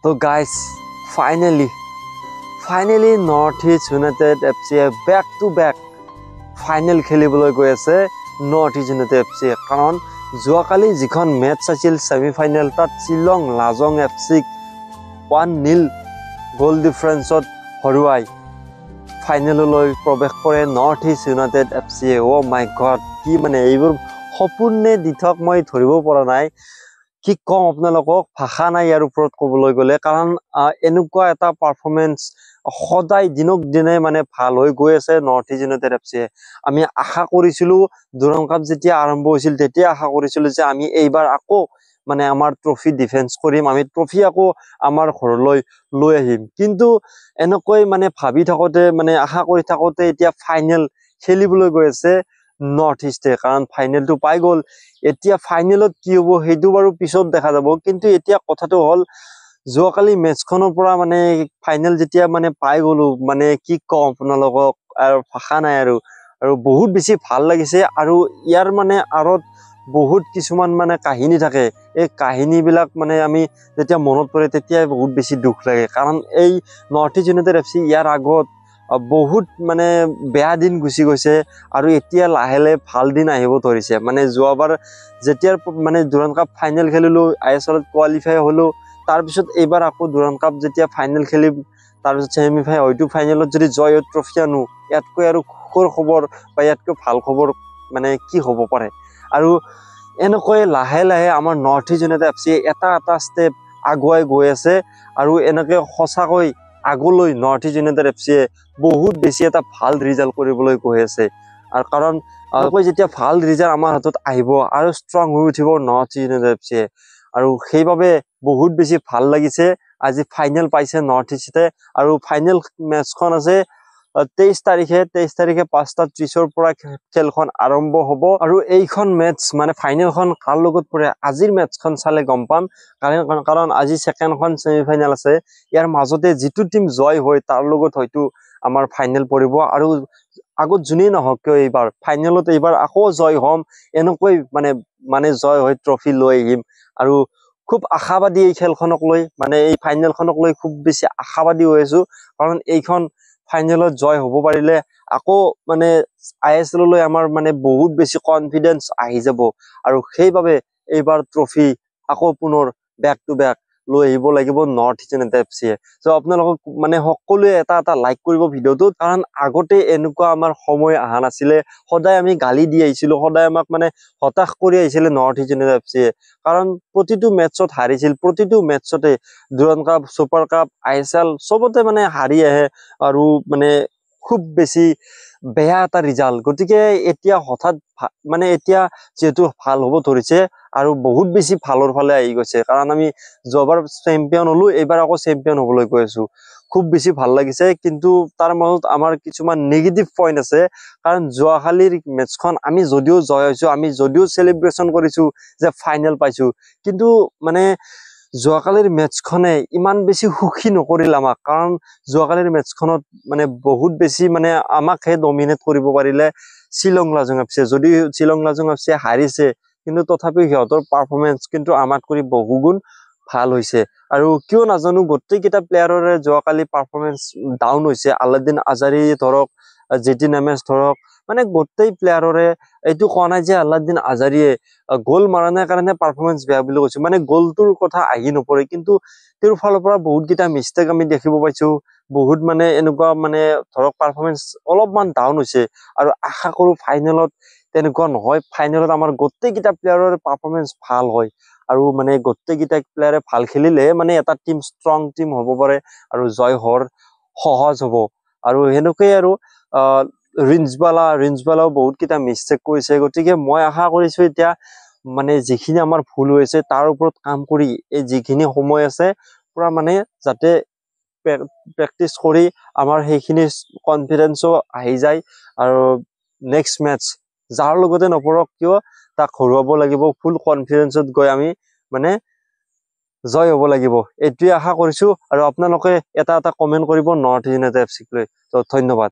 So guys, finally North East United FC back to back final খেলিবলৈ গৈ আছে North East United FC কাৰণ যোৱাকালি যিখন মেচ আছিল সেমিফাইনাল তাত শিলং লাজং FC 1-0 গোল ডিফাৰেন্সত হৰুৱাই ফাইনেললৈ প্ৰৱেশ কৰে North East United FC ও মাই গড কি মানে এইবোৰ সপোননে দিঠক মই ধৰিব পৰা নাই কি কম আপোনালোকক ভাষা নাই ইয়াৰ ওপৰত ক'বলৈ গলে কাৰণ এনেকুৱা এটা পাৰফৰম্যান্স সদায় দিনক দিনে মানে ভাল হৈ গৈ আছে North East United FC আমি আশা কৰিছিলো দুৰাং কাপ যেতিয়া আৰম্ভ হৈছিল তেতিয়া আশা কৰিছিলো যে আমি এইবাৰ আকৌ মানে আমাৰ ট্ৰফি ডিফেন্স কৰিম আমি ট্ৰফি আকৌ আমাৰ ঘৰলৈ লৈ আহিম কিন্তু এনেকৈ মানে ভাবি থাকোতে মানে আশা কৰি থাকোতে এতিয়া ফাইনেল খেলিবলৈ গৈ আছে North East কাৰণ ফাইনেলটো পাই গল এতিয়া ফাইনেলত কি হ'ব হেতু বাৰু পিছত দেখা যাব কিন্তু এতিয়া কথাটো হল যোৱাকালি মেচখনৰ পৰা মানে ফাইনেল যেতিয়া মানে পাই গলো মানে কি কম আপোনালোকক আৰু ভাষা নাই আৰু বহুত বেছি ভাল লাগিছে আৰু ইয়াৰ মানে আৰত বহুত কিছুমান মানে কাহিনী থাকে এই কাহিনীবিলাক মানে আমি যেতিয়া মনত পৰে তেতিয়া বহুত বেছি দুখ লাগে কাৰণ এই North East United FC ইয়াৰ আগত বহুত মানে বেয়া দিন গুছি গৈছে আৰু এতিয়া লাহেলে ভাল দিন আহিব ধৰিছে মানে যোৱাবাৰ যেতিয়া মানে দুৰাং কাপ ফাইনেল খেলিলো আইএসএল কোৱালিফাই হলো তাৰ পিছত এইবাৰ আকৌ দুৰাং কাপ যেতিয়া ফাইনেল খেলিম তাৰ পিছত সেমিফাইনেল হয়তো ফাইনেলত যদি জয় ট্ৰফি আনো ইয়াতকৈ আৰু সুখৰ খবৰ বা ইয়াতকৈ ভাল খবৰ মানে কি হ'ব পাৰে আৰু এনেকৈ লাহে লাহে আমাৰ North East United FC এটা ষ্টেপ আগুৱাই গৈ আছে আৰু এনেকৈ সঁচাকৈ আগলৈ North East United FC বহুত বেছি এটা ভাল ৰিজাল্ট কৰিবলৈ গৈ আছে আৰু কাৰণ যেতিয়া ভাল ৰিজাল্ট আমাৰ হাতত আহিব আৰু ষ্ট্ৰং হৈ উঠিব North East United FC আৰু সেইভাবে বহুত বেছি ভাল লাগিছে আজি ফাইনেল পাইছে North East আৰু ফাইনেল মেচখন আছে 23 তাৰিখে 5:30 ৰ পৰা খেলখন আৰম্ভ হ'ব আৰু এইখন মেচ মানে ফাইনেলখন কাৰ লগত পৰে আজিৰ মেচখন চালে গম পাম কাৰণ আজি সেকেন্ডখন সেমিফাইনেল আছে ইয়াৰ মাজতে যিটো টিম জয় হয় তাৰ লগত হয়তো আমাৰ ফাইনেল পৰিব আৰু আগত জুনি নহক কিয় এইবাৰ ফাইনেলত এইবাৰ আকৌ জয় হ'ম এনেকৈ মানে জয় হৈ ট্ৰফি লৈ আহিম আৰু খুব আশাবাদী এই খেলখনক লৈ মানে এই ফাইনেলখনক লৈ খুব বেছি আশাবাদী হৈ আছো কাৰণ এইখন ফাইনেলত জয় হ'ব পাৰিলে আকৌ মানে আইএসএল লৈ আমাৰ মানে বহুত বেছি কনফিডেন্স আহি যাব আৰু সেইভাবে এইবাৰ ট্ৰফি আকৌ পুনৰ ব্যাক টু ব্যাক লৈ আহিব লাগিব North East United FC so আপোনালোকক মানে সকলোৱে এটা লাইক কৰিব ভিডিওটো কাৰণ আগতে এনেকুৱা আমাৰ সময় আহা নাছিলে সদায় আমি গালি দি আহিছিলো সদায় আমাক মানে হতাশ কৰি আহিছিলে North East United FC কাৰণ প্ৰতিটো মেচত হাৰিছিল প্ৰতিটো মেচতে দুৰাং কাপ সুপাৰ কাপ আইএসএল সবতে মানে হাৰি আহে আৰু মানে খুব বেছি বেয়া এটা ৰিজাল্ট গতিকে এতিয়া হঠাৎ মানে এতিয়া যেটো ভাল হ'ব ধৰিছে আৰু বহুত বেছি ভালৰ ফালে আহি গৈছে কাৰণ আমি যোৱাবাৰ চেম্পিয়ন হলো এইবাৰ আকৌ চেম্পিয়ন হ'বলৈ গৈ আছো খুব বেছি ভাল লাগিছে কিন্তু তাৰ মাজত আমাৰ কিছুমান নেগেটিভ পইণ্ট আছে কাৰণ যোৱাকালিৰ মেচখন আমি যদিও জয় হৈছো আমি যদিও সেলিব্ৰেশন কৰিছো যে ফাইনেল পাইছো কিন্তু মানে যোৱাকালিৰ মেচখনে ইমান বেছি সুখী নকৰিল আমাক কাৰণ যোৱাকালিৰ মেচখনত মানে বহুত বেছি মানে আমাক হে ডমিনেট কৰিব পাৰিলে শিলং লাজং FC যদি শিলং লাজং FC হাৰিছে কিন্তু তথাপি সিহঁতৰ পাৰফৰম্যান্স কিন্তু আমাতকৈ বহুগুণ ভাল হৈছে আৰু কিয় নাজানো গোটেই কিটা প্লেয়াৰৰে যোৱাকালি পাৰফৰম্যান্স ডাউন হৈছে আলাদিন আজাৰী ধৰক জেটি নামেজ ধৰক মানে গোটেই প্লেয়াৰৰে এইটো কোৱা নাই যে আলাদিন আজাৰীয়ে গোল মাৰা নাই কাৰণে পাৰফৰম্যান্স বেয়া বুলি কৈছে মানে গোলটোৰ কথা আহি নপৰে কিন্তু তেওঁৰ ফালৰ পৰা বহুত কিটা মিস্টেক আমি দেখিব পাইছো বহুত মানে এনেকুৱা মানে ধৰক পাৰফৰম্যান্স অলপমান ডাউন হৈছে আৰু আশা কৰো ফাইনেলত তেনেকুৱা নহয় ফাইনেলত আমাৰ গোটেই কিটা প্লেয়াৰৰ পাৰফৰম্যান্স ভাল হয় আৰু মানে গোটেই কিটা প্লেয়াৰে ভাল খেলিলে মানে এটা টিম ষ্ট্ৰং টিম হ'ব পাৰে আৰু জয় হোৱাৰ সহজ হ'ব আৰু হেনকৈ আৰু ৰিঞ্জবালাও বহুত কিটা মিস্টেক কৰিছে গতিকে মই আশা কৰিছো এতিয়া মানে যিখিনি আমাৰ ভুল হৈছে তাৰ ওপৰত কাম কৰি এই যিখিনি সময় আছে পুৰা মানে যাতে প্ৰেক্টিস কৰি আমাৰ সেইখিনি কনফিডেন্সও আহি যায় আৰু নেক্সট মেচ যাৰ লগতে নপৰক কিয় তাক হৰুৱাব লাগিব ফুল কনফিডেন্সত গৈ আমি মানে জয় হ'ব লাগিব এটোই আশা কৰিছো আৰু আপোনালোকে এটা কমেন্ট কৰিব North East United FC লৈ তো ধন্যবাদ